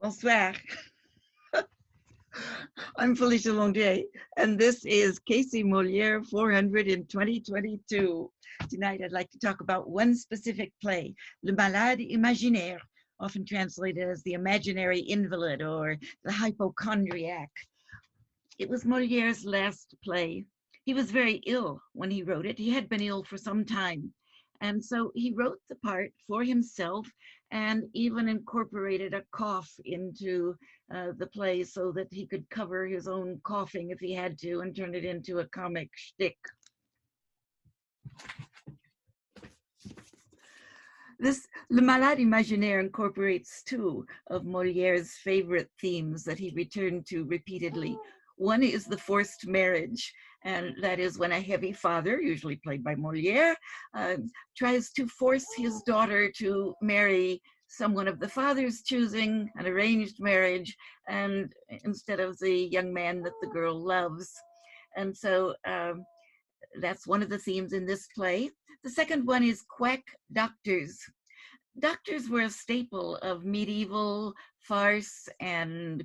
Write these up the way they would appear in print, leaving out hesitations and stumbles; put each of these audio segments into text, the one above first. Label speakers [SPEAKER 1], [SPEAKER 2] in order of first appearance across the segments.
[SPEAKER 1] Bonsoir. I'm Felicia Londré, and this is Casey Molière 400 in 2022. Tonight, I'd like to talk about one specific play, Le Malade Imaginaire, often translated as the Imaginary Invalid or the Hypochondriac. It was Molière's last play. He was very ill when he wrote it. He had been ill for some time. And so he wrote the part for himself and even incorporated a cough into the play so that he could cover his own coughing if he had to and turn it into a comic shtick. This Le Malade Imaginaire incorporates two of Molière's favorite themes that he returned to repeatedly. One is the forced marriage, and that is when a heavy father, usually played by Molière, tries to force his daughter to marry someone of the father's choosing, an arranged marriage, and instead of the young man that the girl loves. And so that's one of the themes in this play. The second one is quack doctors. Doctors were a staple of medieval farce and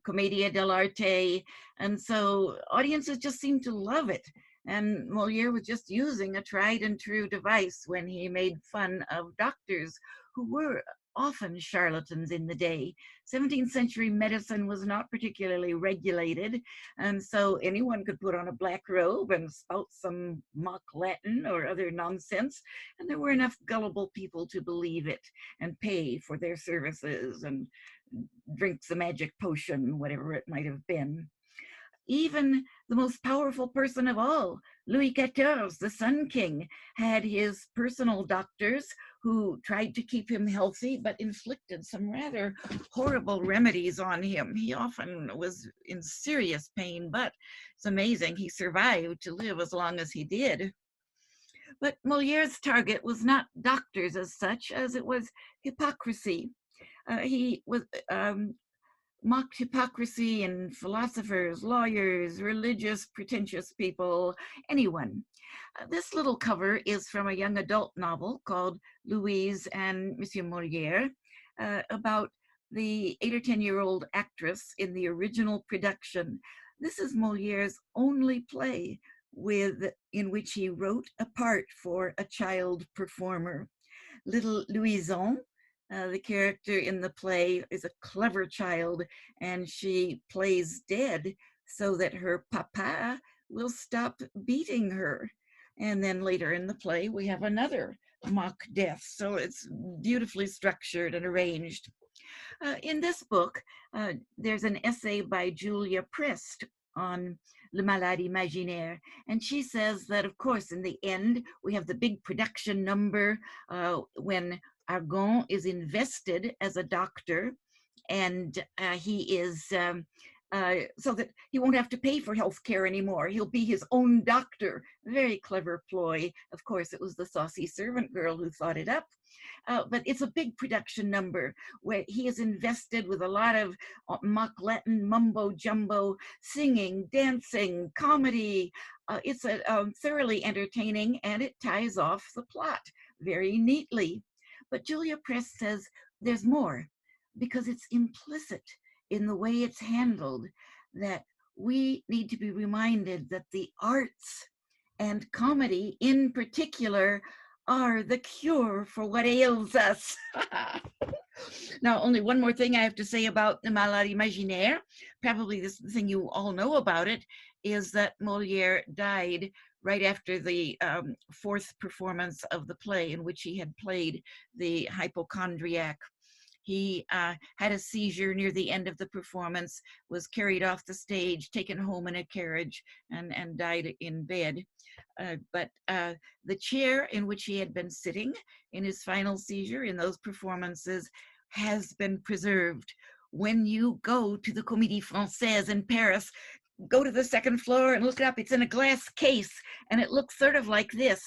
[SPEAKER 1] commedia dell'arte, and so audiences just seemed to love it. And Molière was just using a tried and true device when he made fun of doctors who were often charlatans in the day. 17th century medicine was not particularly regulated, and so anyone could put on a black robe and spout some mock Latin or other nonsense, and there were enough gullible people to believe it and pay for their services and drink the magic potion, whatever it might have been. Even the most powerful person of all, Louis XIV, the Sun King, had his personal doctors who tried to keep him healthy, but inflicted some rather horrible remedies on him. He often was in serious pain, but it's amazing he survived to live as long as he did. But Molière's target was not doctors as such, as it was hypocrisy. He was mocked hypocrisy in philosophers, lawyers, religious, pretentious people, anyone. This little cover is from a young adult novel called Louise and Monsieur Molière, about the 8 or 10-year-old actress in the original production. This is Molière's only play in which he wrote a part for a child performer. Little Louison, the character in the play, is a clever child, and she plays dead so that her papa will stop beating her. And then later in the play, we have another mock death. So it's beautifully structured and arranged. In this book, there's an essay by Julia Prest on Le Malade Imaginaire. And she says that, of course, in the end, we have the big production number when Argan is invested as a doctor, and he is so that he won't have to pay for health care anymore. He'll be his own doctor. Very clever ploy. Of course, it was the saucy servant girl who thought it up. But it's a big production number where he is invested with a lot of mock Latin mumbo jumbo, singing, dancing, comedy. It's thoroughly entertaining, and it ties off the plot very neatly. But Julia Prest says there's more, because it's implicit in the way it's handled that we need to be reminded that the arts, and comedy in particular, are the cure for what ails us. Now, only one more thing I have to say about the Malade Imaginaire, probably this thing you all know about it, is that Molière died right after the fourth performance of the play in which he had played the hypochondriac. He had a seizure near the end of the performance, was carried off the stage, taken home in a carriage, and died in bed. But the chair in which he had been sitting in his final seizure in those performances has been preserved. When you go to the Comédie Française in Paris, go to the second floor and look it up. It's in a glass case, and it looks sort of like this,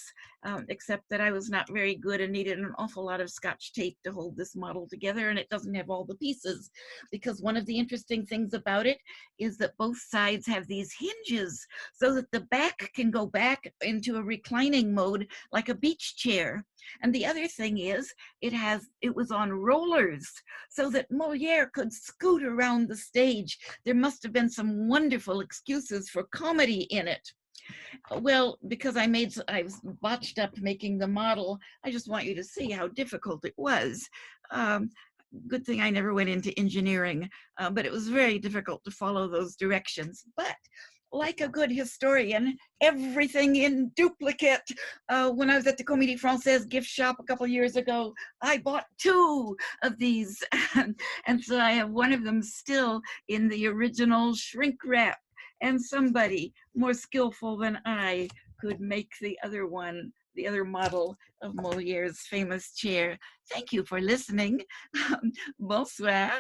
[SPEAKER 1] except that I was not very good and needed an awful lot of Scotch tape to hold this model together, and it doesn't have all the pieces, because one of the interesting things about it is that both sides have these hinges so that the back can go back into a reclining mode like a beach chair. And the other thing is, it was on rollers so that Molière could scoot around the stage. There must have been some wonderful excuses for comedy in it. Well, because I was botched up making the model, I just want you to see how difficult it was. Good thing I never went into engineering, but it was very difficult to follow those directions. But like a good historian, everything in duplicate. When I was at the Comédie Française gift shop a couple years ago, I bought 2 of these. And so I have one of them still in the original shrink wrap. And somebody more skillful than I could make the other one, the other model of Molière's famous chair. Thank you for listening. Bonsoir.